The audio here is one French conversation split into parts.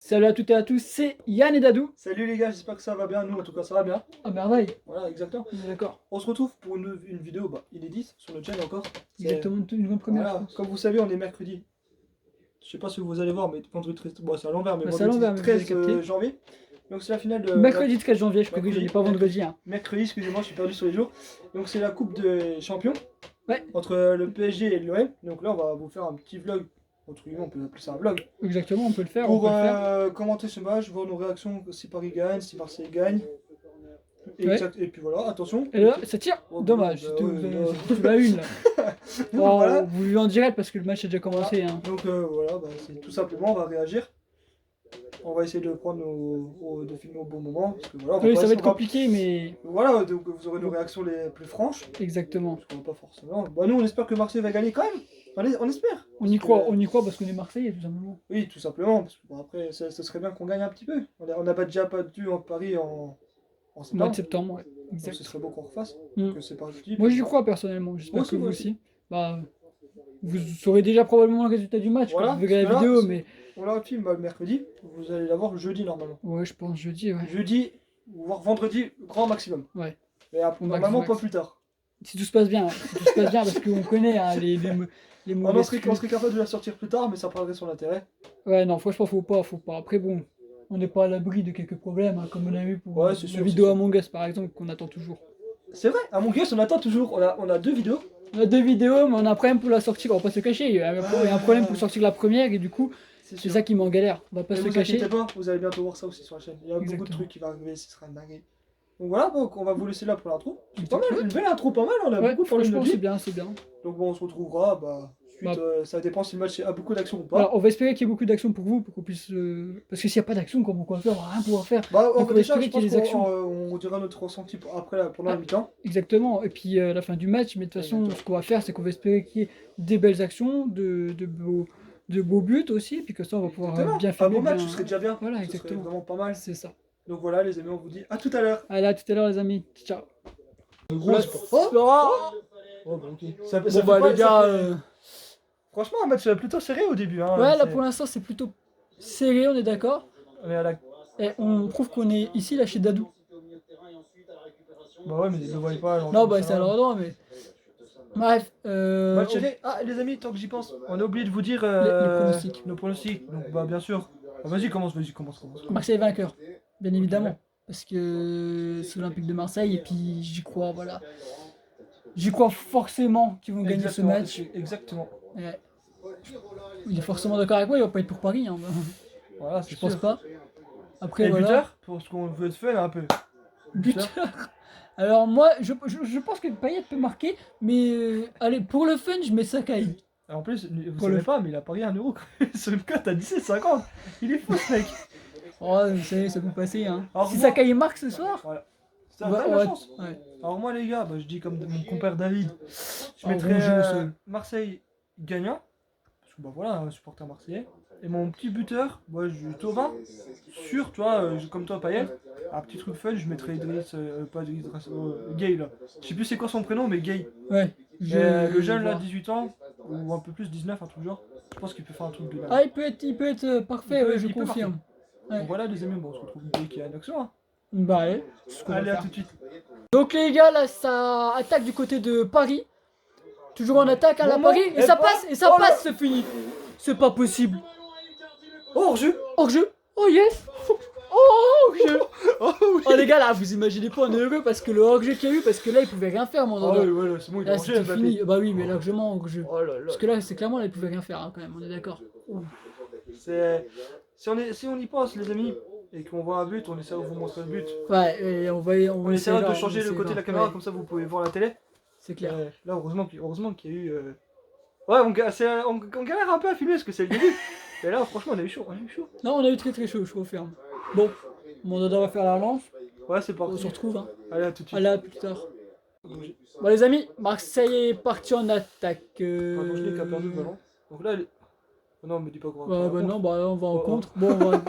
Salut à toutes et à tous, c'est Yann et Dadou. Salut les gars, j'espère que ça va bien. Nous en tout cas ça va bien. Ah merveille, Voilà, exactement. on est d'accord. On se retrouve pour une vidéo inédite sur notre chaîne encore. Exactement, une bonne première Voilà, chose. comme vous savez, on est mercredi. Je sais pas si vous allez voir, mais vendredi 13, bon, c'est à l'envers, mais Bah, c'est à vendredi l'envers, mais vous avez 13 capté. janvier. Donc c'est la finale de. Mercredi 13 janvier, je crois que je n'ai pas vendredi. Hein. Mercredi, excusez-moi, je suis perdu sur les jours. Donc c'est la Coupe des Champions. Ouais. Entre le PSG et l'OM. Donc là, on va vous faire un petit vlog. Entre guillemets, on peut appeler ça un vlog. Exactement, on peut le faire. Pour commenter ce match, voir nos réactions si Paris gagne, si Marseille gagne. Exact. Et puis voilà, attention. Et là, ça tire. Oh, Dommage, bah, c'était ouais, la une là. Bon, voilà. vous vivez en direct parce que le match a déjà commencé. Voilà. Hein. Donc voilà, c'est tout simplement, on va réagir. On va essayer de prendre de filmer au bon moment. Parce que, voilà, Oui, ça va être compliqué, mais. Voilà, donc vous aurez nos réactions les plus franches. Exactement. Parce qu'on va pas forcément. Bah, nous, on espère que Marseille va gagner quand même. On espère. On y croit parce qu'on est Marseillais tout simplement. Oui, tout simplement. Parce que bon, après, ça serait bien qu'on gagne un petit peu. On n'a déjà pas dû en Paris en septembre. Mois de septembre, ouais. Exact. Donc, ce serait beau qu'on refasse. Mm. C'est parti. Moi j'y crois personnellement, j'espère que vous moi aussi. Bah, vous saurez déjà probablement le résultat du match voilà, quand vous verrez la vidéo, mais. On la filme le mercredi, vous allez la voir jeudi normalement. Ouais, je pense jeudi, ouais. Jeudi, voire vendredi, grand maximum. Ouais. Mais normalement pas plus tard. Si tout se passe bien, parce qu'on connaît hein, les on serait capable de la sortir plus tard, mais ça prendrait son intérêt. Ouais, non, franchement, faut pas. Après, bon, on n'est pas à l'abri de quelques problèmes, hein, comme on a eu pour la vidéo Among Us, par exemple, qu'on attend toujours. C'est vrai, Among Us, on attend toujours. On a deux vidéos. On a deux vidéos, mais on a un problème pour la sortir, on va pas se cacher. Il y a un problème pour sortir la première, et du coup, c'est ça qui m'en galère. On va pas se cacher. Ne vous inquiétez pas, vous allez bientôt voir ça aussi sur la chaîne. Il y a beaucoup de trucs qui vont arriver, ce sera une dinguerie. Donc voilà, on va vous laisser là pour l'intro. C'est pas mal, une belle intro, pas mal, on a beaucoup parlé de notre vie. C'est bien. Donc bon, on se retrouvera, suite, ça dépend si le match a beaucoup d'action ou pas. Alors, on va espérer qu'il y ait beaucoup d'action pour vous, pour qu'on puisse... Parce que s'il n'y a pas d'action, comment on va faire? On va rien pouvoir faire. On va déjà, je pense on dira notre ressenti pendant la mi-temps. Exactement, et puis la fin du match, mais de toute façon, ce qu'on va faire, c'est qu'on va espérer qu'il y ait des belles actions, de beaux buts aussi, et puis que ça, on va pouvoir bien filmer. Un bon match, ce serait déjà bien. Voilà, exactement. Ce serait vraiment pas mal. C'est ça. Donc voilà, les amis, on vous dit à tout à l'heure. Allez, à tout à l'heure, les amis. Ciao. Bon, ok. Les gars... Franchement, un match plutôt serré au début. Hein, ouais, là, pour l'instant, c'est plutôt serré, on est d'accord. Et on prouve qu'on est ici, là, chez Dadou. Bah ouais, mais ils ne voient pas. Non, c'est à l'endroit, mais... Bref, match serré. Ah, les amis, tant que j'y pense, on a oublié de vous dire nos pronostics. Donc, bien sûr. Vas-y, commence. Marseille vainqueur, bien évidemment. Parce que c'est l'Olympique de Marseille, et puis j'y crois, voilà. J'y crois forcément qu'ils vont gagner ce match. Exactement. Ouais. Il est forcément d'accord avec moi, il va pas être pour Paris. Hein. Voilà, je pense pas. Après, et voilà. Buteur, pour ce qu'on veut se faire un peu. Buteur. Alors moi, je pense que Payet peut marquer, mais allez, pour le fun, je mets Sakai. En plus, vous savez pas, mais il a parié 1 euro sur une cote à 17,50. Il est fou ce mec. Oh, vous savez, ça peut passer. Hein. Alors, si Sakai marque ce soir, voilà. C'est la chance. Ouais. Alors moi les gars, je dis comme mon compère David, je mettrais Marseille gagnant, parce que voilà, un supporter marseillais. Et mon petit buteur, je Thauvin, sûr, toi, comme toi Payet, un petit truc fun, je mettrais Idriss, pas Idriss, Gay là. Je sais plus c'est quoi son prénom, mais Gay. Ouais. Le jeune là, 18 ans, ou un peu plus, 19, un truc genre. Je pense qu'il peut faire un truc de là. Ah, il peut être parfait, je confirme. Ouais. Donc voilà les amis, on se retrouve dès qu'il y a une action. Hein. Bah allez, allez à tout de suite. Donc les gars, là ça attaque du côté de Paris. Toujours en attaque à la Paris. Et ça passe, c'est fini. C'est pas possible. Hors-jeu. Hors-jeu. Oh yes. Oh hors-jeu. Oh les gars là, vous imaginez pas, on est heureux parce que le hors-jeu qu'il y a eu, parce que là il pouvait rien faire mon endroit. Ouais, c'est bon, là c'était fini. Bah oui, mais largement hors-jeu. Parce que là c'est clairement là il pouvait rien faire hein, quand même, on est d'accord. Si on y pense les amis, et qu'on voit un but, on essaie de vous montrer le but. Ouais, et on essaiera de changer le côté de la caméra, comme ça vous pouvez voir la télé. C'est clair. Là, heureusement qu'il y a eu... Ouais, on galère un peu à filmer parce que c'est le début. Et là, franchement, on a eu chaud. Non, on a eu très chaud, je confirme. Bon, mon dada va faire la relance. Ouais, c'est parti. On se retrouve. Hein. Allez, à tout de suite. Allez, à plus tard. Bon, les amis, Marseille est parti en attaque. Angelique a perdu le ballon. Donc là, non, me dis pas quoi. Non, on va en contre. Bon,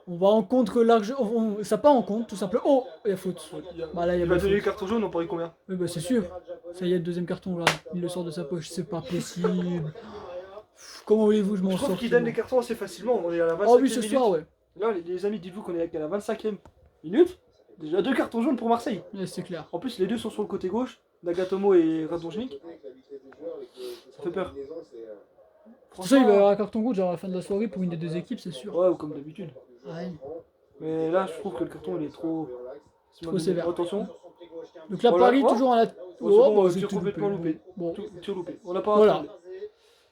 on va en contre large. Ça part en contre, tout simplement. Oh, il y a faute. Là, il va donner le carton jaune, on parie combien? Oui, c'est sûr. Ça y est, le deuxième carton, là. Il le sort de sa poche, c'est pas possible. Comment voulez-vous, je m'en sors? Je trouve qu'il donne les cartons assez facilement. On est à la 25e oh oui, ce soir, ouais. Là, les amis, dites-vous qu'on est à la 25e minute. Déjà 2 cartons jaunes pour Marseille. Ouais, c'est clair. En plus, les deux sont sur le côté gauche, Nagatomo et Radonjic. Ça fait peur. Pour ça, il va y avoir un carton rouge à la fin de la soirée pour une des deux équipes, c'est sûr. Ouais, ou comme d'habitude. Ouais. Mais là, je trouve que le carton il est trop. Trop sévère. Attention. Donc là, Voilà. Paris, Oh. toujours en la. Oh, c'est tir tout complètement loupé. Bon, Tir loupé. On n'a pas voilà. attendu.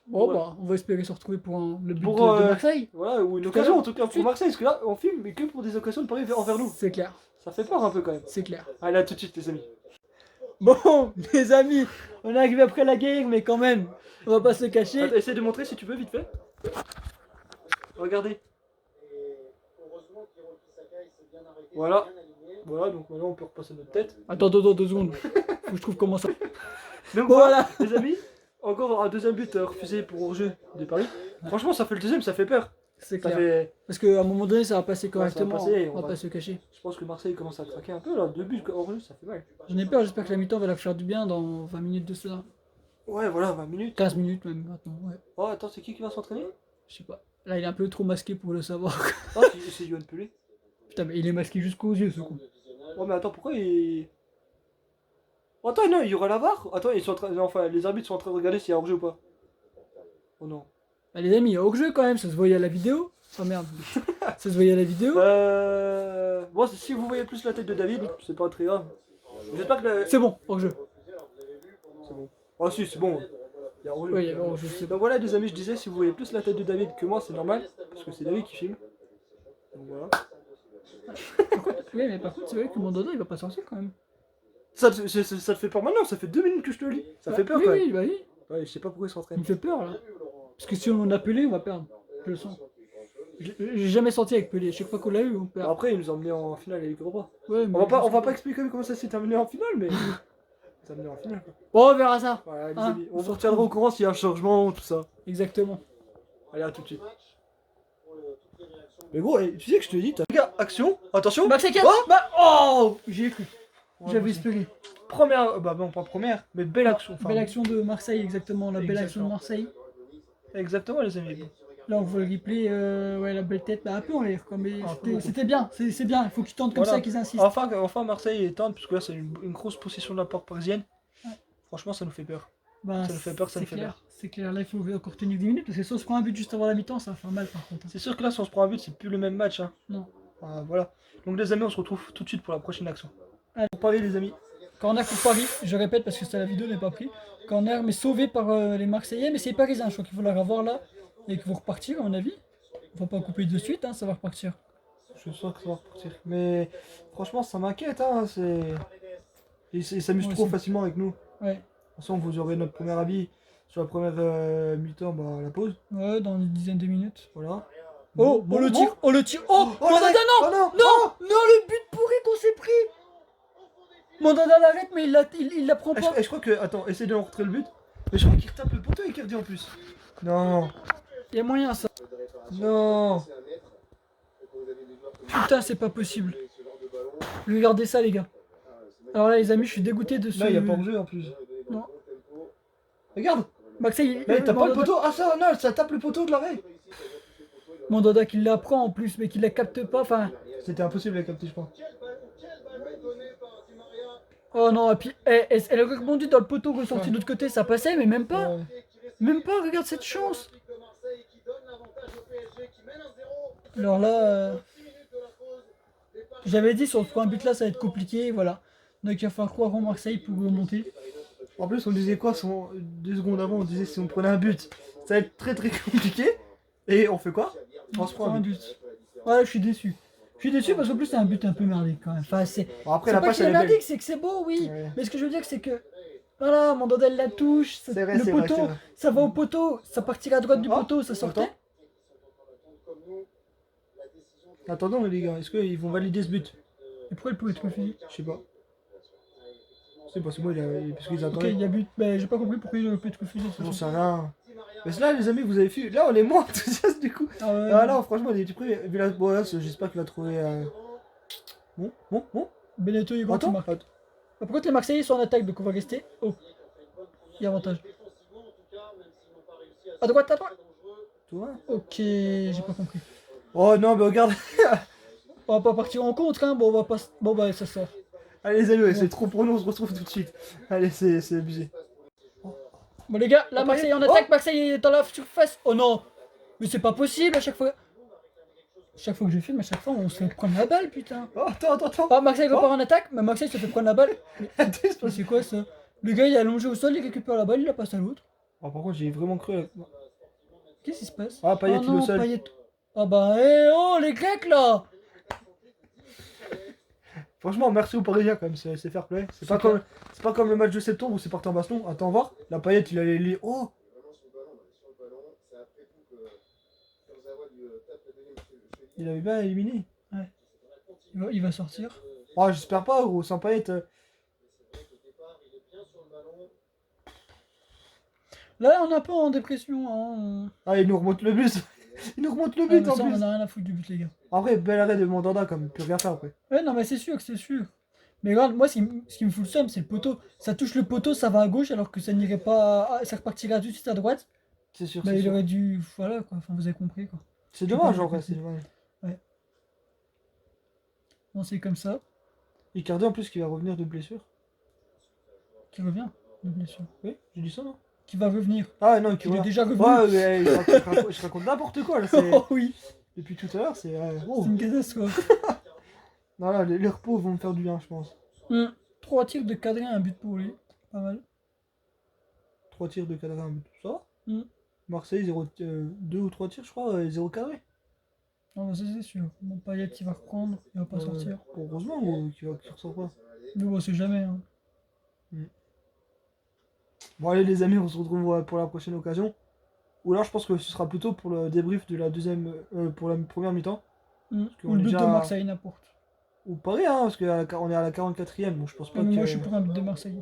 Bon, Voilà. bah, on va espérer se retrouver pour le but Pour, de Marseille. Voilà, ou une Tout à occasion l'heure. en tout cas pour Marseille, parce que là, on filme, mais que pour des occasions de Paris envers nous. C'est clair, Ça fait peur un peu quand même. c'est clair. Allez, à tout de suite, les amis. Bon, les amis, on est arrivé après la guerre, mais quand même, on va pas se le cacher. Attends, essaye de montrer si tu peux, vite fait. Regardez. Voilà. Voilà, donc maintenant on peut repasser notre tête. Attends, 2 secondes. Faut que je trouve comment ça. Donc Bon, voilà, voilà. les amis. Encore un deuxième but refusé pour hors-jeu de Paris. Franchement, ça fait le deuxième, ça fait peur. C'est Ça clair. fait... Parce qu'à un moment donné, ça va passer correctement. passer, on va pas se le cacher. Je pense que Marseille commence à craquer un peu là. 2 buts hors-jeu, ça fait mal. J'en ai peur, j'espère que la mi-temps va leur faire du bien dans 20 minutes de cela. Ouais, voilà, 20 minutes. 15 minutes même maintenant, ouais. Oh, attends, c'est qui va s'entraîner? Je sais pas. Là, il est un peu trop masqué pour le savoir. Ah, c'est Yoann Pelé. Putain, mais il est masqué jusqu'aux yeux, ce coup. Oh, mais attends, pourquoi il. Oh, attends, non, il y aura la VAR. Attends, ils sont en train... non, enfin, les arbitres sont en train de regarder s'il y a hors-jeu ou pas. Oh non. Bah, les amis, il y a hors-jeu quand même, ça se voyait à la vidéo. Oh merde. Ça se voyait à la vidéo. Bon, si vous voyez plus la tête de David, c'est pas très grave. J'espère que la... C'est bon, hors-jeu. C'est bon. Oh, si, c'est bon. Il y a hors-jeu. Oui, il y avait hors-jeu, c'est bon. Donc voilà, les amis, je disais, si vous voyez plus la tête de David que moi, c'est normal. Parce que c'est David qui filme. Donc voilà. Oui, mais par contre, c'est vrai que mon dodo, il va pas sortir quand même. Ça te fait peur maintenant, ça fait 2 minutes que je te le lis. Ça fait peur oui, quand même. oui, bah oui. Ouais, je sais pas pourquoi il Il s'entraîne. me fait peur là. Parce que si on a Pelé, on va perdre. Je le sens. J'ai jamais sorti avec Pelé. Chaque fois qu'on l'a eu, on perd. Après, il nous a emmenés en finale avec Europa. Ouais, mais On va pas expliquer comment ça s'est terminé en finale, mais. Ça terminé en finale quoi. Bon, on verra ça. Voilà, les Hein, amis, on on se vous retiendra au courant s'il y a un changement, tout ça. Exactement. Allez, à tout de suite. Mais gros, tu sais que je te dis, regarde, action, attention. Bah, c'est Oh oh j'y ai cru. Ouais, J'avais moi aussi. espéré. Première, bah non pas première, mais belle action. Enfin, Belle action de Marseille, exactement. La belle action de Exactement. Marseille. Exactement les amis. Là, on voit le replay. Ouais, la belle tête. Bah, un peu en l'air, quoi. Mais Un c'était- peu. c'était bien. C'est bien. Il faut qu'ils tentent comme Voilà. ça, qu'ils insistent. Enfin Marseille est tente, parce que là c'est une grosse possession de la part parisienne. Ouais. Franchement ça nous fait peur. Bah, ça nous fait peur, ça c'est nous fait clair. peur. C'est clair. Là, il faut encore tenir 10 minutes. Parce que si on se prend un but juste avant la mi-temps, ça va faire mal par contre. C'est sûr que là si on se prend un but, c'est plus le même match. Hein. Non. Voilà. Donc les amis, on se retrouve tout de suite pour la prochaine action. Allez. Pour Paris les amis. Corner pour Paris, je répète parce que ça la vidéo n'est pas pris. Corner mais sauvé par les Marseillais, mais c'est les Parisiens, je crois qu'il faut la revoir là et qu'ils vont repartir à mon avis. On va pas couper de suite, hein, ça va repartir. Je sens que ça va repartir. Mais franchement ça m'inquiète, hein. Ils s'amusent Moi trop aussi. facilement avec nous. Ouais, De toute façon vous aurez notre premier avis sur la première mi-temps, bah à la pause. ouais, dans une dizaine de minutes. Voilà. Oh, Bon, le bon. tir, oh le tir, oh, Oh, Mandanda l'arrêt. non, Oh, non. non, non, le but pourri qu'on s'est pris. Mandanda l'arrête mais il la prend pas. Je crois que. Attends, essaye de rentrer le but. Mais je crois qu'il retape le poteau et qu'il redit en plus. Non. Il y a moyen ça. Non. Putain, c'est pas possible. Regardez ça les gars. Alors là les amis, je suis dégoûté de ce... Là, il n'y a pas de jeu en plus. Non. Regarde. Maxey, Mais t'as pas le Mandanda- poteau. Ah, ça, non, ça tape le poteau de l'arrêt. Mandanda qui la prend en plus mais qui la capte pas, enfin... C'était impossible à capter, je pense. Oh non, et puis elle a rebondi dans le poteau ressorti de l'autre côté, ça passait, mais même pas. Ouais. Même pas, regarde cette chance. Alors là, j'avais dit sur le point but là, ça va être compliqué, voilà. Donc il va falloir croire en Marseille pour remonter. En plus, on disait quoi 2 secondes avant, on disait si on prenait un but, ça va être très très compliqué. Et on fait quoi? On se prend un but. Ouais, je suis déçu. Je suis déçu parce qu'en plus c'est un but un peu merdique quand même. Enfin, c'est Bon, après, c'est la pas passe, qu'il est elle est belle. merdique, c'est que c'est beau, oui. Ouais. Mais ce que je veux dire, c'est que voilà, Mandanda elle la touche, C'est vrai, le c'est vrai, poteau, c'est vrai. ça va au poteau, ça partira à droite du Oh, poteau, ça sortait. attends. Attendons les gars, est-ce qu'ils vont valider ce but? Et pourquoi il pouvait être refusé? Je sais pas. C'est parce que moi, parce qu'ils Ok, attendaient. il y a but, mais j'ai pas compris pourquoi il aurait pu être refusé. Non, c'est rien. Mais là, les amis, vous avez vu, là, on est moins enthousiastes du coup. Ah ouais, Ah là, franchement, il est prêt. Bon, là, j'espère qu'il a trouvé. Bon. Beneteau Hugo qui Attends. marque. Par contre, les Marseillais sont en attaque, donc on va rester. Oh, il y a avantage. À droite. Tu vois? Ok, j'ai pas compris. Oh non, mais regarde. On va pas partir en contre, hein. Bon, on va pas. Bon, bah, ça sort. Allez, les amis, ouais, c'est trop pour nous, on se retrouve tout de suite. Allez, c'est abusé. Bon, les gars, là, Oh, Marseille en oh attaque. Marseille est dans la surface. Oh non! Mais c'est pas possible à chaque fois. Chaque fois que je filme, à chaque fois, on se fait prendre la balle, putain. Oh, attends. Ah, Marseille Oh. repart en attaque, mais Marseille se fait prendre la balle. Attends, il se Mais passe- c'est quoi ça? Le gars il est allongé au sol, il récupère la balle, il la passe à l'autre. Oh, par contre, j'ai vraiment cru. Qu'est-ce qui se passe? Ah, Payet, Oh il est au non, sol. Payet. Ah bah, oh, les Grecs là! Franchement, merci aux Parisiens quand même, c'est fair play. C'est pas, clair. c'est pas comme le match de septembre où c'est parti en baston. Attends, voir. La Payet, il allait les. Oh! Il avait bien éliminé. Ouais. Il va sortir. Oh, j'espère pas, gros, sans Payet. Là, on est un peu en dépression. Hein. Ah, il nous remonte le but. Il nous remonte le Ah, but mais en ça, on plus. en a rien à foutre du but, les gars. Après, bel arrêt de Mandanda, comme, plus rien faire après. Ouais, non, mais c'est sûr que c'est sûr. Mais regarde, moi, ce qui me fout le seum, c'est le poteau. Ça touche le poteau, ça va à gauche, alors que ça n'irait pas. Ça repartirait tout de suite à droite. C'est sûr, Bah, c'est il sûr. aurait dû. Voilà, quoi. Enfin, vous avez compris, quoi. C'est dommage Ouais, en vrai, ouais. c'est dommage. Bon, c'est comme ça. Icardi en plus qui va revenir de blessure. Qui revient, de blessure. Oui, j'ai dit ça non? Qui va revenir. Ah non, qui Il est va. déjà revenu. Ouais, mais je raconte n'importe quoi là. Oh oui, Depuis tout à l'heure, c'est. c'est une catastrophe. Non, là, les repos vont me faire du bien, je pense. 3 tirs de cadré, un but pour lui. Pas mal. 3 tirs de cadré, un but. Ça va? Mm. Marseille, 2 ou 3 tirs, je crois, 0 cadré. Non, bah, ça c'est sûr. Mon Payet il va reprendre, il va pas sortir. Heureusement, gros, qu'il ressort pas. Mais bon, c'est jamais. Hein. Bon, allez, les amis, on se retrouve pour la prochaine occasion. Ou alors, je pense que ce sera plutôt pour le débrief de la deuxième. Pour la première mi-temps. qu'on Ou le est but déjà- de Marseille, n'importe. Ou Paris, hein, parce qu'on est à la 44e, donc je pense pas Mais que. moi je suis pour un but de Marseille.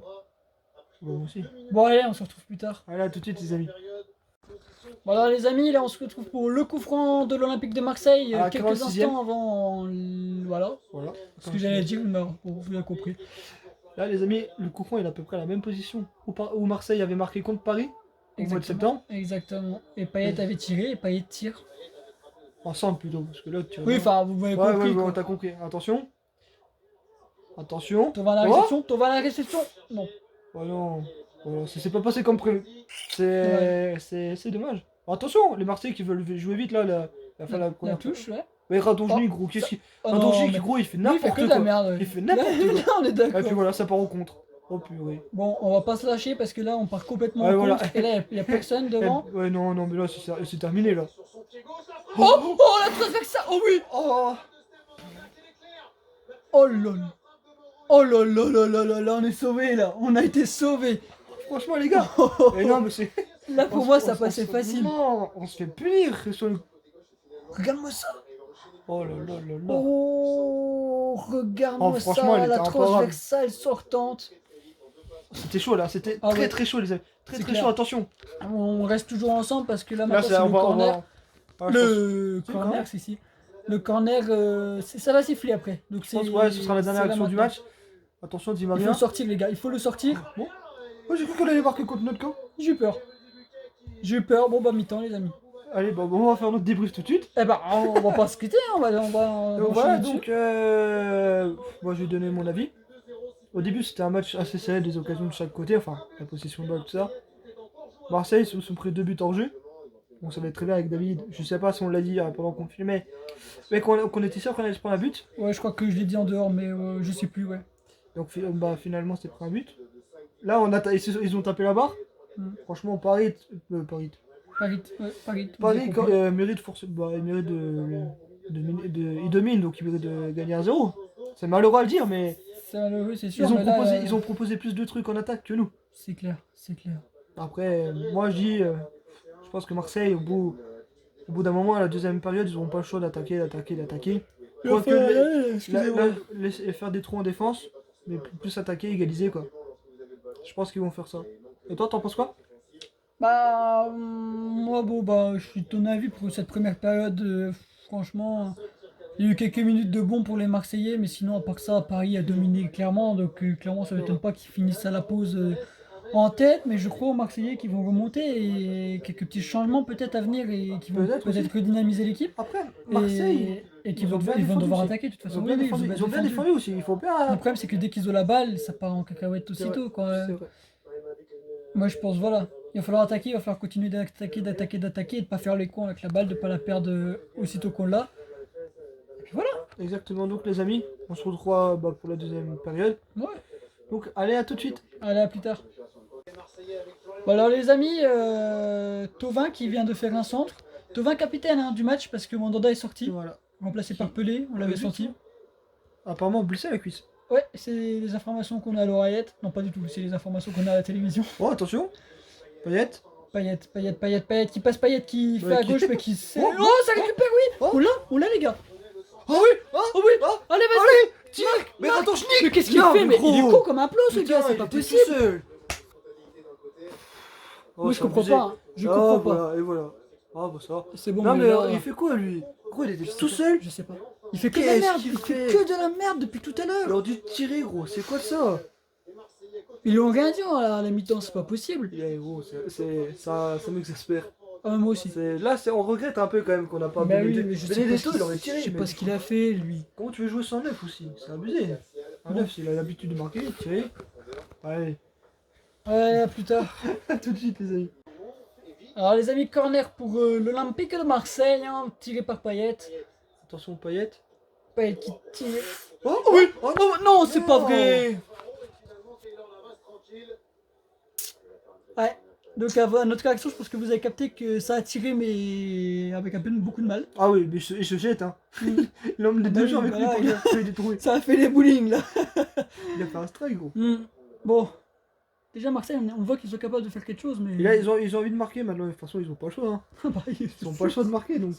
Bon, moi aussi. Bon, allez, on se retrouve plus tard. Allez, à tout de suite, les amis. Bon, alors les amis, là on se retrouve pour le coup franc de l'Olympique de Marseille. À la Quelques 46e. instants avant. Voilà. Voilà. Ce que j'allais dire, mais vous l'avez compris. Là, les amis, le coup franc il est à peu près à la même position où Marseille avait marqué contre Paris au mois de septembre. Exactement. Et Payet avait tiré, et Payet tire. Ensemble plutôt, parce que là, tu Oui, enfin, vous m'avez Ouais, compris. ouais, quoi. t'as compris. Attention. Attention. T'en vas à la Oh réception, t'en vas à la réception. Non. Oh non. Oh, ça s'est pas passé comme prévu. Ouais. C'est dommage. Attention, les Marseillais qui veulent jouer vite là, la fin de la La première touche, ouais. Mais Radonjic, Oh, gros, qu'est-ce qu'il. Oh Radonjic, non, mais- gros, il fait Lui, il fait n'importe que de quoi. la merde. ouais. Il fait n'importe quoi. on est Et puis d'accord. voilà, ça part au contre. Oh purée. Bon, on va pas se lâcher parce que là, on part complètement Ouais, en voilà. contre. Et là, il y a personne devant. Ouais, non, mais là, c'est terminé là. Oh, la transversale. Oh oui. Oh Oh là là. Oh là là là là là là, on est sauvés là. On a été sauvés. Franchement, les gars. Mais non, mais c'est. Là, pour moi, ça passait facile. Non, on se fait punir sur le. Regarde-moi ça. Oh là là là là. Oh, regarde-moi Oh, franchement, ça. elle La était imparable. transversale sortante. C'était chaud là, c'était Ah très ouais. très chaud les amis. Très C'est très clair. chaud, attention. On reste toujours ensemble parce que là, Là, maintenant, c'est c'est on le va. corner. Ah, je Le C'est corner, corner c'est ici. Le corner, ça va siffler après. Donc pense que ouais, ce sera la dernière action du match. Attention, Di Il faut Maria. le sortir, les gars. Il faut le sortir. Bon. Oh, j'ai cru qu'on allait marquer contre notre camp. J'ai eu peur. J'ai eu peur. Bon, bah, mi-temps, les amis. Allez, bon, on va faire notre débrief tout de suite. Eh ben, on va pas se quitter. Hein. On va Donc enchaîner voilà, dessus. donc moi je vais donner mon avis. Au début c'était un match assez serré, des occasions de chaque côté, enfin la possession de balle, tout ça. Marseille se sont pris 2 buts en jeu. On savait très bien avec David, je sais pas si on l'a dit pendant qu'on filmait, mais qu'on était sûr qu'on allait se prendre un but. Ouais, je crois que je l'ai dit en dehors, mais je sais plus, ouais. Donc finalement c'était pris un but. Là ils ont tapé la barre. Franchement Paris, Paris, ouais, Paris. Paris mérite il mérite il domine donc il mérite de gagner 1-0. C'est malheureux à le dire mais C'est malheureux, c'est sûr. ils ont, mais là, proposé, ils ont proposé plus de trucs en attaque que nous. C'est clair, c'est clair. Après, moi je dis, je pense que Marseille, au bout d'un moment, à la deuxième période, ils n'auront pas le choix d'attaquer. Quoique, faire des trous en défense, mais plus attaquer, égaliser quoi. Je pense qu'ils vont faire ça. Et toi, t'en penses quoi? Bah, moi, bon, bah, je suis de ton avis pour cette première période. Franchement, il y a eu quelques minutes de bon pour les Marseillais, mais sinon, à part ça, Paris a dominé clairement. Donc, clairement, ça ne m'étonne pas qu'ils finissent à la pause en tête, mais je crois aux Marseillais qui vont remonter et quelques petits changements peut-être à venir et qui vont Peut-être peut-être redynamiser l'équipe. Après, Marseille, Et qui ils ont bien ils vont défendu devoir aussi. attaquer de toute Ils façon. ont bien Oui, défendu, ils ont bien défendu aussi. Il faut Le bien. problème, c'est que dès qu'ils ont la balle, ça part en cacahuète C'est vrai, aussitôt, quoi. c'est vrai. Moi, je pense, voilà. Il va falloir attaquer, il va falloir continuer d'attaquer, et de pas faire les cons avec la balle, de pas la perdre aussitôt qu'on l'a. Et puis voilà. Exactement. Donc, les amis, on se retrouvera pour la deuxième période. Ouais. Donc, allez, à tout de suite. Allez, à plus tard. Bon, alors, les amis, Thauvin qui vient de faire un centre. Thauvin capitaine hein, du match parce que Mandanda est sorti, Voilà. remplacé par Pelé, on l'avait senti. Apparemment, blessé à la cuisse. Ouais, c'est les informations qu'on a à l'oreillette. Non, pas du tout, c'est les informations qu'on a à la télévision. Oh, attention. Payette. Payet, qui passe Payet, qui fait à qui- gauche, mais qui sait. Oh, Oh, ça récupère, oui! oh. On l'a, les gars! Oh oui. Oh, Oh oui! oh. Allez, vas-y! Allez, tire. Mais attends, je nique. Mais qu'est-ce qu'il Non, fait? Mais gros. il est con comme un plomb, ce Putain, gars, c'est il pas était possible! tout seul. Oh, Moi, je c'est comprends abusé. pas, hein. Je Ah, comprends pas. voilà, et voilà. Ah, bah ça. C'est bon, Non, mais là, il fait quoi lui? Gros, il je était sais tout pas, seul. Je sais pas. Il fait que de la Qu'est-ce merde, qu'il il fait fait que de la merde depuis tout à Il l'heure! aurait dû tirer, gros. C'est quoi ça? Ils lui ont rien dit à la mi-temps, c'est pas possible! Yeah, gros, ça m'exaspère. Ah, moi aussi. Là, on regrette un peu quand même qu'on n'a pas Bah oui, Benedetto. mais je sais pas Benedetto, ce il aurait qu'il tiré. je sais mais pas ce qu'il a fait, lui. comment tu veux jouer sans neuf aussi? C'est abusé. Un Bon. neuf, il a l'habitude de marquer, de tirer. Allez, Ouais, à plus tard. à tout de suite, les amis. Alors, les amis, corner pour l'Olympique de Marseille, hein, tiré par Payet. Attention, Payette. Payet qui tire. Oh, oui. Oh non, Non, c'est pas Non. vrai! Ouais. Donc à notre réaction, je pense que vous avez capté que ça a tiré, mais avec un peu beaucoup de mal. Ah oui, mais il se jette, hein. Il emmène les Bah deux oui, gens avec bah lui là, pour il dire qu'il est trouvé. Ça a fait les bowling là. Il a fait un strike, gros. Bon. Déjà Marseille, on voit qu'ils sont capables de faire quelque chose, mais. Et là, ils ont envie de marquer maintenant. De toute façon, ils ont pas le choix, hein. Bah, Ils ont pas le choix de marquer, donc.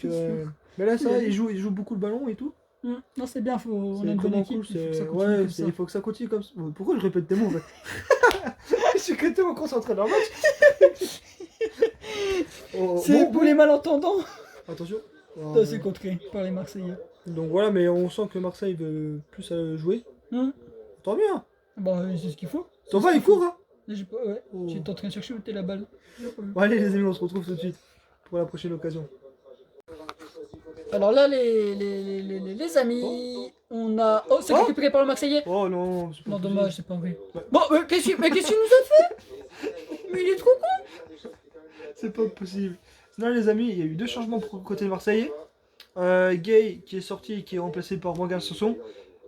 Mais là, ça va, ils jouent beaucoup le ballon et tout. Non, c'est bien, on a C'est une bonne vraiment équipe. cool, Il faut que ça c'est. continue Ouais, comme ça. il faut que ça continue comme ça. Pourquoi je répète tes mots en fait? Je suis que tellement concentré dans le match. Oh, C'est bon, pour les malentendants. attention. Ça, c'est contré par les Marseillais. Donc voilà, mais on sent que Marseille veut plus jouer. Tant mieux. Hein. Bon, c'est ce qu'il faut. T'en vas, il court, hein. Là, j'ai pas. Ouais. Oh. J'étais en train de chercher où était la balle. Bon, allez, les amis, on se retrouve tout de suite pour la prochaine occasion. Alors là, les amis, on a. Oh, c'est Oh récupéré par le Marseillais. Oh non, c'est pas Non, possible. dommage, c'est pas vrai. Ouais. Bon, qu'est-ce qu'il nous a fait? Mais il est trop con. C'est pas possible. Sinon, les amis, il y a eu deux changements pour côté Marseillais. Gay qui est sorti et qui est remplacé par Morgan Sanson.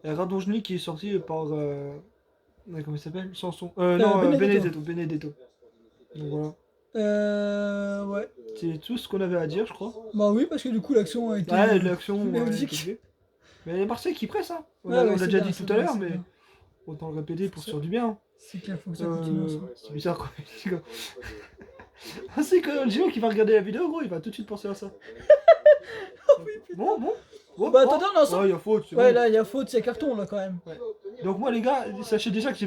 Et Radonjny qui est sorti par. Comment il s'appelle? Sanson. Non, Benedetto. Benedetto. Donc voilà. Ouais. C'est tout ce qu'on avait à dire, je crois. Bah oui, parce que du coup, l'action a été. Ouais, l'action. merdique. était jouée. Mais les Marseillais qui pressent, hein. On Ouais, l'a ouais, c'est déjà bien, dit c'est tout à bien, l'heure, c'est mais bien. autant le répéter pour se faire du bien. C'est clair, faut que ça continue. Ça. C'est bizarre quoi. Ah, c'est que Gio qui va regarder la vidéo, gros, il va tout de suite penser à ça. Bon. Bah, attends, non, ça. Ouais, il y a faute. c'est Ouais, bon. là, il y a faute, c'est carton là quand même. Donc, moi, les gars, sachez déjà que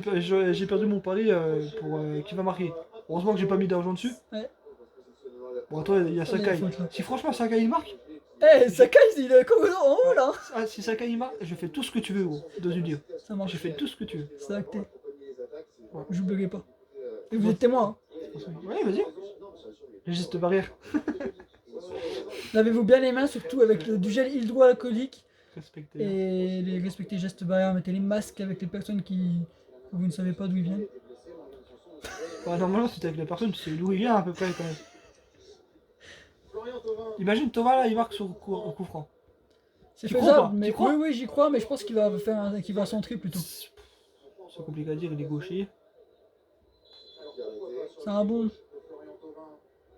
j'ai perdu mon pari pour qui va marquer. Heureusement que j'ai pas mis d'argent dessus. Ouais. Bon, toi, il y a Ouais, il y a Sakai. faute, là. Si franchement Sakai il marque, Eh, Sakai, il est comme en haut là. si Sakai il marque, je fais tout ce que tu veux, gros, dans une dire. Ça marche. Je fais tout ce que tu veux. C'est acté. Ouais. J'oublierai pas. Et vous êtes témoin. Ouais, vas-y. Les gestes barrières. Lavez-vous bien les mains, surtout avec du gel hydroalcoolique. Respectez. Et respectez les gestes barrières, mettez les masques avec les personnes qui vous ne savez pas d'où ils viennent. Ouais, normalement, si t'es avec la personne, tu sais d'où il vient à peu près quand même. Imagine Thomas là, il marque sur au coup franc. C'est Tu crois faisable, pas mais Tu crois oui, j'y crois, mais je pense qu'il va qu'il va centrer plutôt. C'est compliqué à dire, il est gaucher. C'est un bon.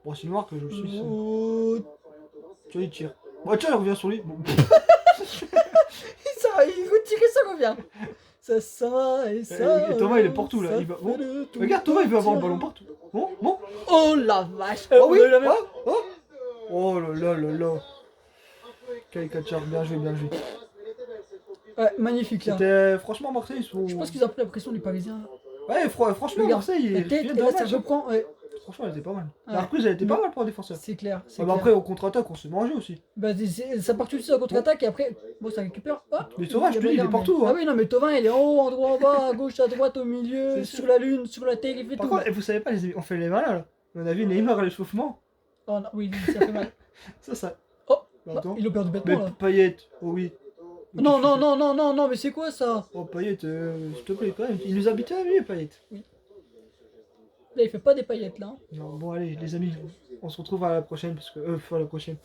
Bon, c'est noir que je le suis. Ça. Oh. Tu vois, il tire. Bon, tiens, il revient sur lui. Bon. Ça va, il retire et ça revient. Ça va et ça. Et Thomas, il est partout, là, ça il va- fait bon. le tour Regarde, Thomas, il veut avoir le entier. ballon partout. Bon. Oh la vache. Oh oui, on a eu la même- Oh là là. Quel catcheur, bien joué. Ouais, magnifique là. C'était franchement Marseille, ils sont. Je pense qu'ils ont pris la pression des Parisiens. Ouais, franchement, Regarde, Marseille, la il tête, vient et d'un là ça match. reprend. Ouais. Franchement, elle était pas mal. Ouais. La reprise, elle était pas mal pour un défenseur. C'est clair. Ah bah après, au contre-attaque, on s'est mangé aussi. Bah, ça part tout de suite en contre-attaque et après, bon, ça récupère. Oh, Mais Thauvin, je te dis, il est bagarre, partout. Ah Hein. oui, non, mais Thauvin, il est en haut, en droit, en bas, à gauche, à droite, au milieu, C'est sur sûr. la lune, sur la terre, il fait Par tout. contre, vous savez pas, les amis, on fait les malins là. On a vu Neymar à l'échauffement. Oh non, oui, ça fait mal. Ça. Oh, Bah, bah, attends. il a perdu Mais bêtement là. Payet, oh oui. Non, non, non, non, non, non, mais c'est quoi ça? Oh Payet, s'il te plaît, quand même. Il nous a habitués à lui, Payet. Là, il fait pas des paillettes là. Hein. Non, bon, allez, les amis, on se retrouve à la prochaine. Parce que. À la prochaine.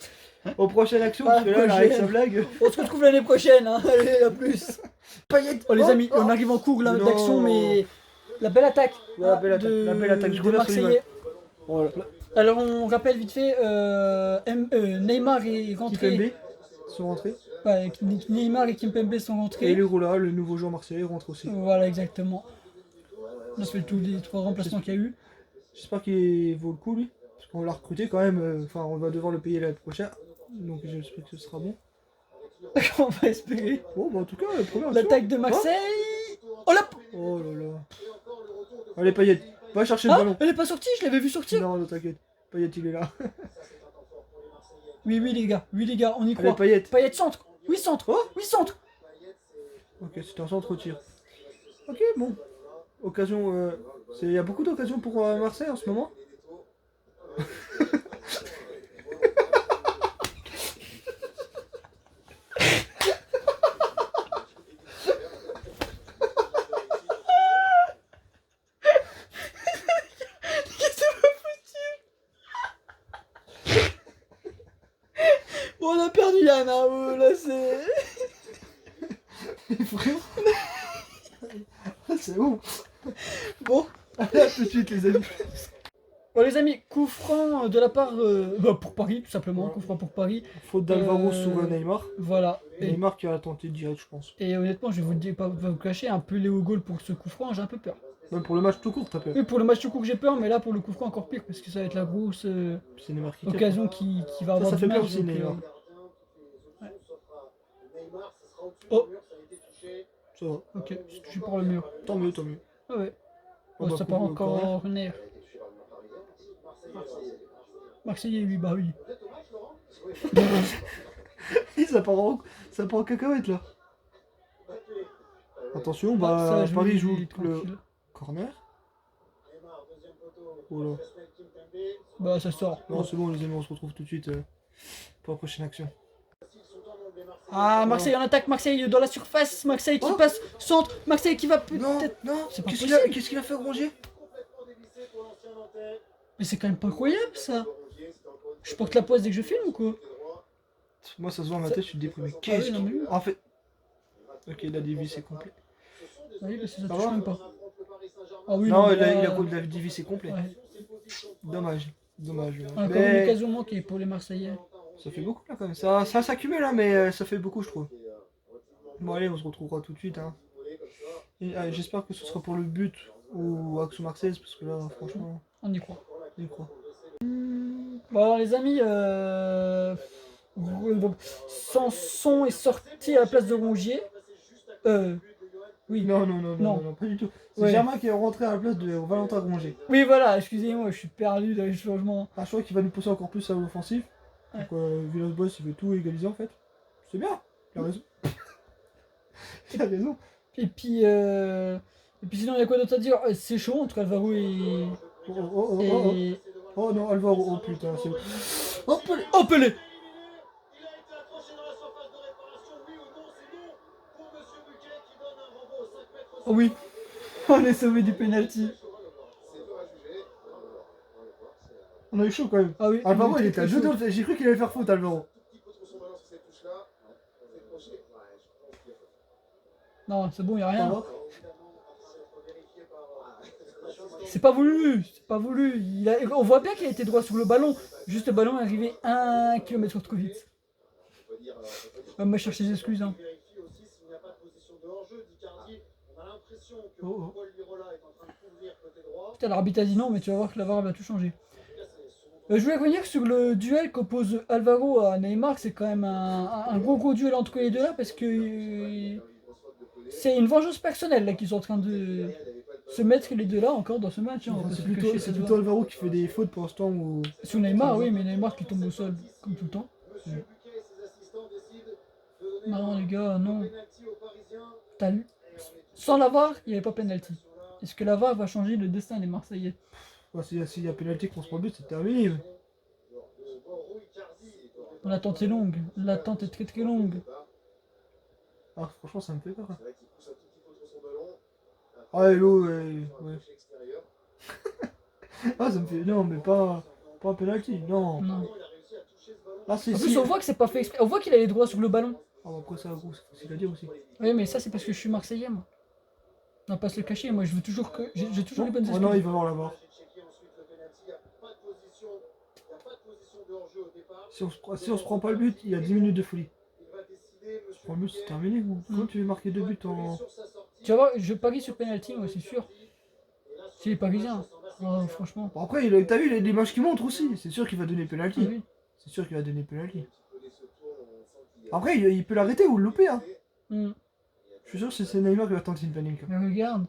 Aux prochaines actions, À parce que la là, là, avec prochaine. sa blague. On se retrouve l'année prochaine, hein. Allez, à plus. Payet. Oh, les amis, on arrive en cours là, Non. d'action, mais la belle attaque. Ouais, la belle attaque, la belle attaque, je de reviens sur l'image. Marseillais. Voilà. Alors, on rappelle vite fait, Neymar est rentré. Kipembe sont rentrés. Ouais, Neymar et Kimpembe sont rentrés. Et Lirola, le nouveau joueur marseillais, rentre aussi. Voilà, exactement. On a fait tous les 3 remplacements qu'il y a eu. J'espère qu'il vaut le coup, lui. Parce qu'on l'a recruté quand même. Enfin, on va devoir le payer l'année prochaine. Donc j'espère que ce sera bon. On va espérer. Bon, bah en tout cas, la première action. L'attaque de Marseille. Oh là. Oh là là. Allez, Payet, va chercher le Ah, ballon. elle est pas sortie, je l'avais vu sortir. Non, non, t'inquiète. Payet, il est là. Oui, oui, les gars, on y Allez, croit. Payet. Payet centre. Oui, centre. Oh. Oui, centre. Ok, c'était un centre au tir. Ok, bon. Occasion. Il y a beaucoup d'occasions pour Marseille en ce moment. On a perdu Yann, hein, là c'est. Frérot. C'est bon. Bon. Allez, à tout de suite, les amis. Bon, les amis, coup franc de la part. Pour Paris, tout simplement. Coup franc pour Paris. Faute d'Alvaro Euh, sur Neymar. Voilà. Et Neymar qui a tenté direct, je pense. Et honnêtement, je vais vous le dire, pas vous cacher, un peu Léo Gaulle pour ce coup franc, j'ai un peu peur. Même pour le match tout court, t'as peur. Oui, pour le match tout court, j'ai peur, mais là, pour le coup franc, encore pire, parce que ça va être la grosse C'est Neymar qui tire. occasion qui va avoir Ça du fait match. peur aussi, donc, Neymar. ouais. Oh, Ça va. ok, c'est touché par le mur. Tant mieux, tant mieux. Ah ouais. Oh, Oh, bah, ça part coup, encore corner. en corner. Marseillais, oui, bah oui. Ça part en cacahuète là. Attention, bah Ça joue, Paris joue le tranquille. corner. Oh là. Bah ça sort. Non, c'est bon, les amis, on se retrouve tout de suite pour la prochaine action. Ah, Marseille en attaque, Marseille dans la surface, Marseille qui Oh. passe, centre, Marseille qui va Non, peut-être. non, C'est pas qu'est-ce possible. qu'il a fait Rongier? Mais c'est quand même pas incroyable ça. Je porte la poisse dès que je filme ou quoi? Moi, ça se voit à ma tête, je suis déprimé. Ah Qu'est-ce oui, non, mais oui. En fait. Ok, la dévie, c'est complet. Ah oui, parce que ça Ça touche va même pas. Ah oui, Non, mais il a là, la dévie, c'est complet. ouais. Dommage. Dommage. On a encore Mais une occasion manquée pour les Marseillais. ça fait beaucoup là quand même. Ça s'accumule, hein, mais ça fait beaucoup, je trouve. Bon, allez, on se retrouvera tout de suite. Hein. J'espère que ce sera pour le but ou Action Marseillaise, parce que là, franchement, On y croit. j'y crois. Bon alors les amis, Sanson est sorti à la place de Rongier. Oui. Non, Non. pas du tout. C'est Ouais. Germain qui est rentré à la place de Valentin Rongier. Oui voilà, excusez-moi, je suis perdu dans les changements. Un choix qui va nous pousser encore plus à l'offensive. Ouais. Donc, Villas-Boas, il veut tout égaliser en fait. C'est bien, il a raison. Il a raison. Et puis sinon il y a quoi d'autre à dire? C'est chaud entre Alvaro et. et... Oh non, Alvaro, oh putain, c'est. Oh, Pelé. Oh Pelé. Oh oui, on est sauvé du penalty. On a eu chaud quand même. Ah oui. Alvaro, on il est était à très 2 chaud. doigts. J'ai cru qu'il allait faire faute, Alvaro. Non, c'est bon, y a Ça rien. va. C'est pas voulu, c'est pas voulu. On voit bien qu'il a été droit sur le ballon. Juste le ballon est arrivé 1 km trop vite. On va chercher des excuses. Hein. Oh, oh. Putain, l'arbitre a dit non, mais tu vas voir que la VAR va tout changer. Je voulais revenir sur le duel qu'oppose Alvaro à Neymar. C'est quand même un gros duel entre les deux là parce que c'est une vengeance personnelle là qu'ils sont en train se mettre les deux là encore dans ce match. Hein, on va pas C'est se le cacher, c'est ça se plutôt voit. Alvaro qui fait des fautes pour l'instant. Ou... Sur Neymar, oui, mais Neymar qui tombe au sol, comme tout le temps. Non, les gars, non. T'as lu- Sans la VAR, il n'y avait pas penalty. Est-ce que la VAR va changer le destin des Marseillais? Ouais, s'il y a pénalité qu'on se prend le but, c'est terminé. L'attente est longue. L'attente est très très longue. Ah, franchement, ça me fait peur. Ah, hello, ouais. Ah, ça me fait. Non, mais pas un penalty, non. Non. Ah, c'est En si. plus, on voit que c'est pas fait exprès. On voit qu'il a les droits sur le ballon. Ah, bah, après ça, gros, c'est facile à dire aussi. Oui, mais ça, c'est parce que je suis Marseillais, moi. On va pas se le cacher. Moi, je veux toujours que. J'ai toujours les bonnes Oh excuses. non, il va voir la barre. Si on se prend pas le but, il y a 10 minutes de folie. Si on prend le but, c'est terminé, gros. Quand tu veux marquer 2 buts en. Tu vas voir, je parie sur penalty, moi, c'est sûr. C'est les Parisiens. Oh, franchement. Bon, après, t'as vu les matchs qui montrent aussi. C'est sûr qu'il va donner Ah penalty. oui. C'est sûr qu'il va donner penalty. Après, il peut l'arrêter ou le louper, hein. Hmm. Je suis sûr que c'est Neymar qui va tenter une panique. Mais regarde.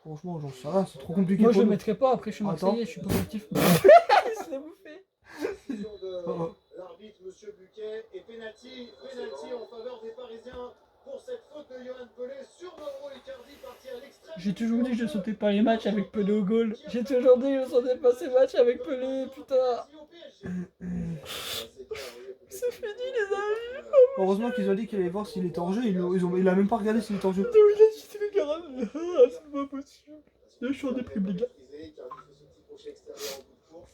Franchement, j'en sais rien, c'est trop compliqué. Moi, pour je le nous. mettrai pas. Après, je suis Attends. Marseillais, je suis pas objectif. Je l'ai bouffé. Oh. L'arbitre, monsieur Buquet, et penalty en faveur des Parisiens pour cette faute de Yohan Pelé sur Mauro Icardi parti à l'extrême. J'ai toujours dit que je sautais pas les matchs avec Pelé au goal. J'ai toujours dit que je sautais pas ces matchs avec Pelé, putain. C'est fini, les amis. Heureusement qu'ils ont dit qu'il allait voir s'il était en jeu. Il a même pas regardé s'il était en jeu. Non, il a juste le garage. Ah, c'est pas possible. Là, je suis en déprime, les gars.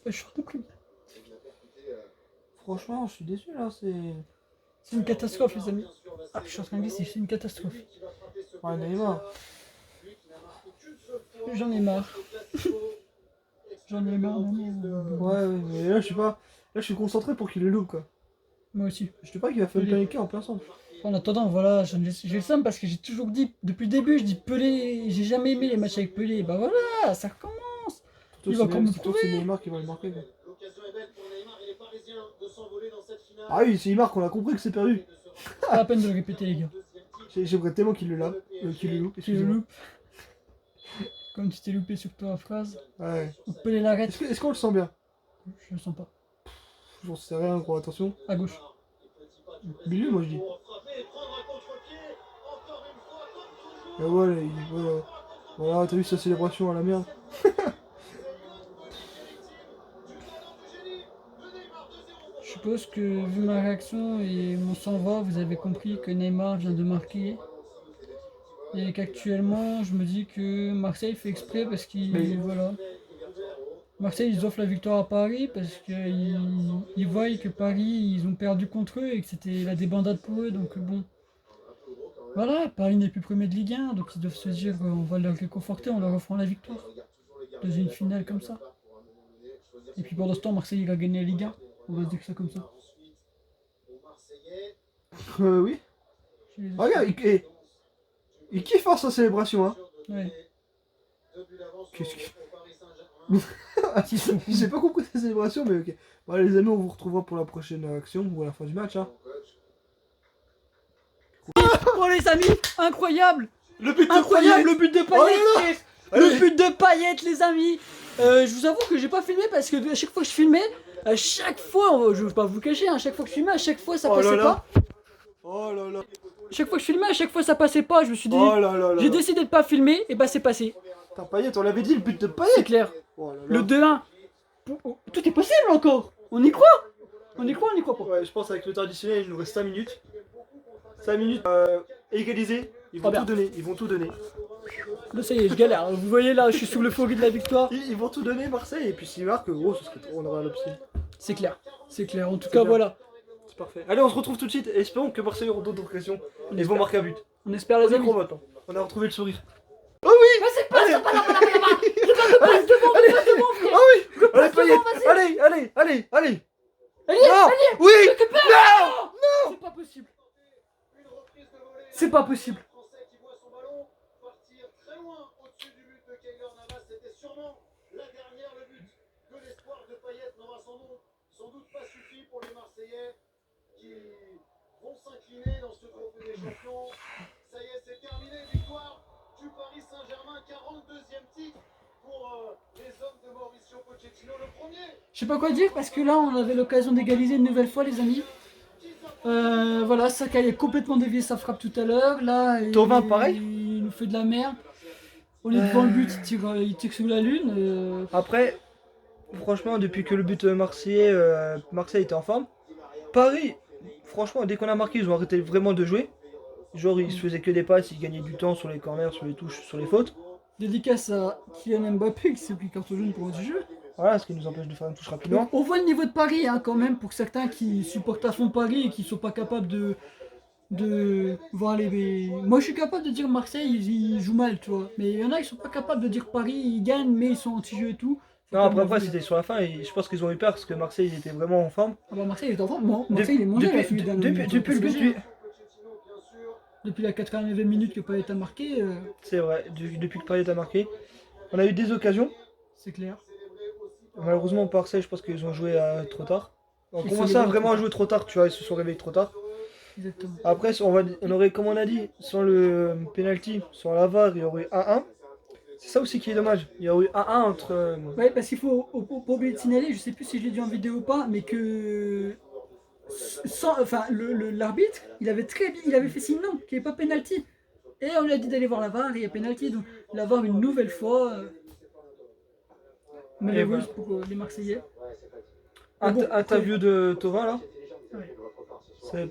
Je suis en déprime. Franchement, je suis déçu là. C'est une catastrophe, les amis. Ah, je suis en train de glisser, c'est une catastrophe. Ouais, Neymar. J'en ai marre. J'en ai marre, maman. Ouais, mais là, je suis pas. Là, je suis concentré pour qu'il le loupe, quoi. Moi aussi. Je te pas qu'il va faire le paniquer en plein centre. En attendant, voilà, j'ai le seum parce que j'ai toujours dit, depuis le début, je dis Pelé, j'ai jamais aimé les matchs avec Pelé. Bah voilà, ça recommence. Il va encore me Surtout que c'est Neymar qui va le marquer, quoi. L'occasion est belle pour Neymar et les Parisiens de s'envoler dans cette finale. Ah oui, c'est Neymar qu'on a compris que c'est perdu. C'est pas la peine de le répéter, les gars. J'aimerais tellement qu'il le lave, qu'il le loupe. Tu le excusez-moi. loupes. Comme tu t'es loupé sur ta phrase. Ouais. Ou Pelé l'arrête. Est-ce qu'on le sent bien? Je le sens pas. J'en sais rien, gros, attention. À gauche. Milieu, moi je dis. Pour frapper et prendre un contre-pied, encore une fois, comme toujours. Et voilà, voilà, t'as vu sa célébration à la merde. Je suppose que vu ma réaction et mon sang-va, vous avez compris que Neymar vient de marquer. Et qu'actuellement, je me dis que Marseille fait exprès parce qu'ils. Mais- Voilà. Marseille, ils offrent la victoire à Paris parce qu'ils voient que Paris, ils ont perdu contre eux et que c'était la débandade pour eux. Donc bon. Voilà, Paris n'est plus premier de Ligue 1, donc ils doivent se dire on va leur réconforter en leur offrant la victoire. Dans une finale comme ça. Et puis pendant ce temps, Marseille il a gagné la Ligue 1. On va se dire ça comme ça. Oui. Regarde, il kiffe faire sa célébration, hein. Ouais. Qu'est-ce que. S'ils sont cool. J'ai pas compris sa célébration, mais ok. Bon, allez, les amis, on vous retrouvera pour la prochaine action ou à la fin du match, hein. Oh les amis, incroyable! Le but Incroyable le but de Oh là Payet! Le but de Payet, les amis! Je vous avoue que j'ai pas filmé parce que à chaque fois que je filmais, à chaque fois, je vais pas vous le cacher, à chaque fois que je filmais, à chaque fois ça Oh là passait là. pas. Oh là là. Chaque fois que je filmais, à chaque fois ça passait pas. Je me suis dit, Oh là là là. j'ai décidé de pas filmer et bah c'est passé. Putain, Payet, on l'avait dit, le but de C'est Payet. clair. Oh là là. Le 2-1. Tout est possible encore. On y croit? On y croit, on y croit pas? Ouais, je pense avec le temps additionnel, il nous reste 5 minutes. 5 minutes égalisées. Ils vont Oh, bien. tout donner, ils vont tout donner. Là ça y est, je galère. Vous voyez là, je suis sous l'euphorie de la victoire. Ils vont tout donner, Marseille, et puis s'ils marquent, gros, ce serait trop, on aura l'option. C'est clair. C'est clair. En tout C'est cas, bien. voilà. C'est parfait. Allez, on se retrouve tout de suite. Espérons que Marseille aura d'autres occasions et vont espère. marquer un but. On espère On les y amis. croit maintenant. On a retrouvé le sourire. Bah c'est pas ça, pas là, pas là, pas là, pas là. Je passe devant, je passe devant, frère. Ah oui. Allez, Payet. devant, vas-y. Allez, allez, allez, allez. Allez, Non. Oui. non. C'est pas possible. C'est pas possible. Français qui voit son ballon partir très loin au-dessus du but de Keylor Navas. C'était sûrement la dernière. Le but de l'espoir de Payet n'aura sans doute pas suffi pour les Marseillais qui vont s'incliner dans ce trophée des champions. Ça y est, c'est terminé. Victoire Je sais pas quoi dire parce que là on avait l'occasion d'égaliser une nouvelle fois les amis. Voilà, Saka il a complètement dévié sa frappe tout à l'heure. Là, Thauvin, pareil. il nous fait de la merde. On est devant le but, il tire sous la lune. Après, franchement, depuis que le but marseillais, Marseille était en forme, Paris, franchement, dès qu'on a marqué, ils ont arrêté vraiment de jouer. Genre, ils se faisaient que des passes, ils gagnaient du temps sur les corners, sur les touches, sur les fautes. Dédicace à Kylian Mbappé qui s'est pris carton jaune pour du jeu. Voilà, ce qui nous empêche de faire une touche rapidement. Donc, on voit le niveau de Paris hein, quand même pour certains qui supportent à fond Paris et qui sont pas capables de voir les. Moi je suis capable de dire Marseille ils jouent mal, tu vois. Mais il y en a qui sont pas capables de dire Paris ils gagnent mais ils sont anti-jeu et tout. Non, après c'était sur la fin et je pense qu'ils ont eu peur parce que Marseille il était vraiment en forme. Ah bah Marseille est en forme. Bon, Marseille il est mangé là, celui depuis le but. Depuis la 89e minute que Payet a marqué. C'est vrai, depuis que Payet a marqué. On a eu des occasions. C'est clair. Malheureusement, Marseille, je pense qu'ils ont joué trop tard. On commençait à vraiment jouer trop tard, tu vois, ils se sont réveillés trop tard. Exactement. Après, on aurait, comme on a dit, sans le penalty, sans la VAR, il y aurait eu 1-1. C'est ça aussi qui est dommage. Il y aurait eu 1-1 entre. Ouais, parce qu'il faut pas oublier de signaler, je sais plus si je l'ai dit en vidéo ou pas, mais que. Enfin, l'arbitre, il avait fait signe non, qu'il n'y avait pas penalty. Et on lui a dit d'aller voir la VAR, il y a penalty. Donc la VAR une nouvelle fois. Malheureuse pour les Marseillais. Interview de Thauvin là. Ouais. C'est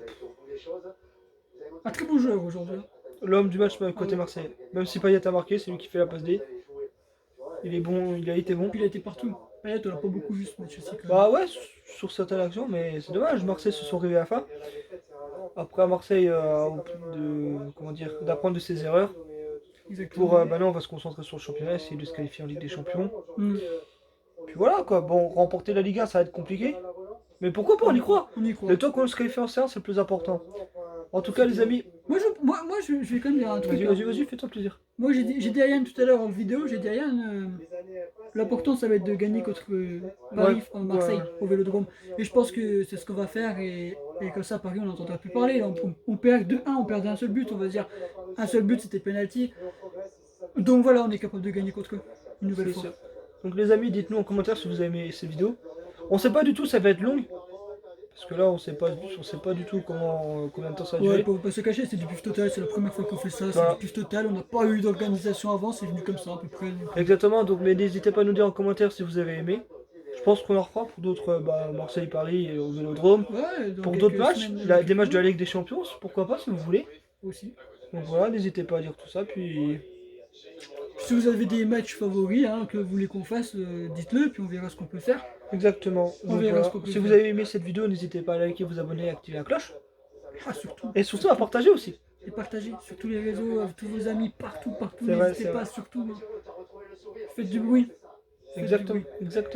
Un très bon joueur aujourd'hui. l'homme du match côté Marseille. Même si Payet a marqué, c'est lui qui fait la passe D. Il est bon, il a été bon. Puis il a été partout. Payet, on l'a pas beaucoup vu ce match aussi. Quand même. Bah ouais, sur certaines actions, mais c'est dommage. Marseille se sont réveillés à la fin. Après à Marseille, d'apprendre de ses erreurs. Exactement. Pour maintenant, on va se concentrer sur le championnat, essayer de se qualifier en Ligue des Champions. Mm. Puis voilà quoi. Bon, remporter la Liga, ça va être compliqué. Mais pourquoi pas, on y croit. On y croit. Le temps qu'on se qualifie en séance, c'est le plus important. En tout cas, les amis. Moi, je vais quand même dire un truc. Vas-y, fais-toi plaisir. Moi, j'ai dit à Yann tout à l'heure en vidéo, j'ai dit à Yann, l'important ça va être de gagner contre Paris, Marseille, au Vélodrome. Et je pense que c'est ce qu'on va faire et comme ça, Paris, on n'entendra plus parler. Là, on perd 2-1, on perd d'un seul but, on va dire. Un seul but, c'était penalty. Donc voilà, on est capable de gagner contre eux, une nouvelle fois. Donc les amis, dites-nous en commentaire si vous avez aimé cette vidéo. On sait pas du tout, ça va être long. Parce que là, on sait pas du tout combien de temps ça va durer. Ouais, pour pas se cacher, c'est du pif total, c'est la première fois qu'on fait ça, c'est du pif total, on n'a pas eu d'organisation avant, c'est venu comme ça à peu près. Exactement, donc mais n'hésitez pas à nous dire en commentaire si vous avez aimé. Je pense qu'on en refera pour d'autres, Marseille-Paris et au Vélodrome. Ouais, pour d'autres matchs, des matchs de la Ligue des Champions, pourquoi pas si vous voulez. Aussi. Donc voilà, n'hésitez pas à dire tout ça, puis... Si vous avez des matchs favoris que vous voulez qu'on fasse, dites-le, puis on verra ce qu'on peut faire. Exactement. Donc, voilà. Si vous avez aimé cette vidéo, n'hésitez pas à liker, vous abonner et activer la cloche. Ah, surtout. Et surtout à partager aussi. Et partager sur tous les réseaux, avec tous vos amis, partout. N'hésitez pas, surtout. Faites du bruit. Exactement.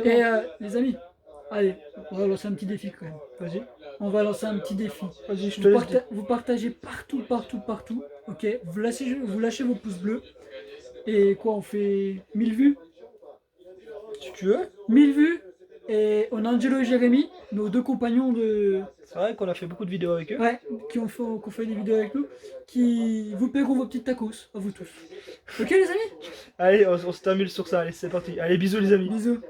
Et les amis, allez, on va lancer un petit défi quand même. Vas-y. On va lancer un petit défi. Vas-y, je te laisse. Vous partagez partout. Ok, vous lâchez vos pouces bleus. Et quoi, on fait 1000 vues? Si tu veux. 1000 vues. Et on a Angelo et Jérémy, nos deux compagnons de... C'est vrai qu'on a fait beaucoup de vidéos avec eux. Ouais, qu'on fait des vidéos avec nous, qui vous paieront vos petites tacos, à vous tous. Ok les amis? Allez, on se termine sur ça, allez c'est parti. Allez bisous les amis. Bisous.